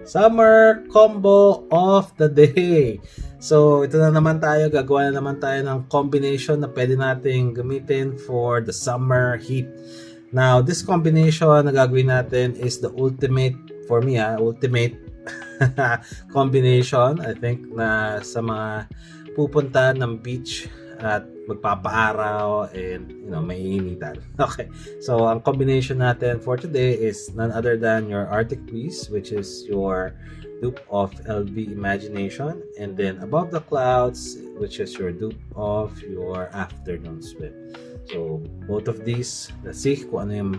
summer combo of the day. So, ito na naman tayo. Gagawa na naman tayo ng combination na pwede nating gamitin for the summer heat. Now, this combination na gagawin natin is the ultimate, for me, ultimate combination. I think na sa mga pupunta ng beach at magpapaaraw and maiinitan. Okay. So, ang combination natin for today is none other than your Arctic Breeze, which is your dupe of LV Imagination, and then Above the Clouds, which is your dupe of your Afternoon Swim. So, both of these, let's see kung ano yung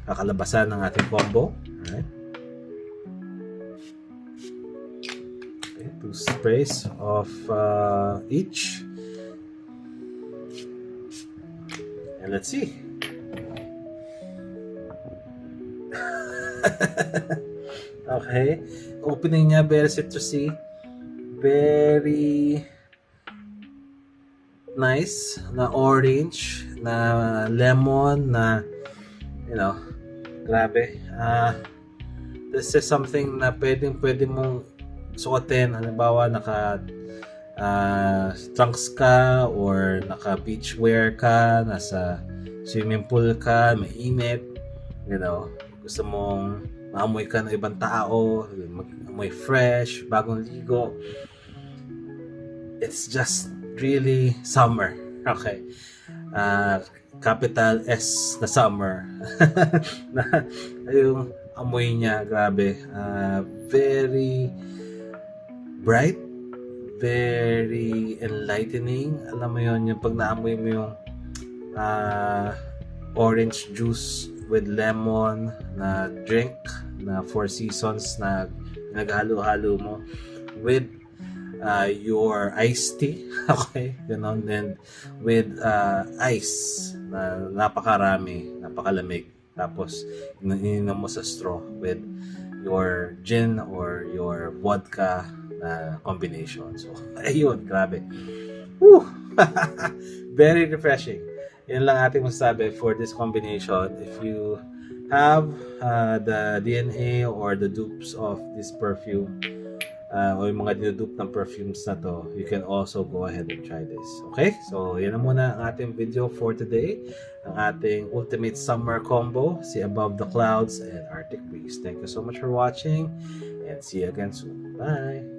kakalabasan ng ating combo. Alright. Okay, 2 sprays of each. And let's see. Okay. Opening niya, very citrusy. Very nice. Na orange. Na lemon. Na, grabe. This is something na pwede mong suotin. Halimbawa, trunks ka or naka beach wear ka, nasa swimming pool ka, mainit, gusto mong maamoy ka ng ibang tao, amoy fresh, bagong ligo. It's just really summer. Okay. Capital S na summer. Na yung amoy niya, grabe. Very bright, very enlightening. Alam mo yun, yung pag naamoy mo yung orange juice with lemon na drink na Four Seasons na naghalo-halo mo with your iced tea. Okay, ganon. And with ice na napakarami, napakalamig. Tapos ininom mo sa straw with your gin or your vodka na combination. So, ayun, grabe. Woo! Very refreshing. Yan lang ating masasabi for this combination. If you have the DNA or the dupes of this perfume, o yung mga dinudupe ng perfumes na to, you can also go ahead and try this. Okay? So, yan na muna ang ating video for today. Ang ating ultimate summer combo, si Above the Clouds and Arctic Breeze. Thank you so much for watching and see you again soon. Bye!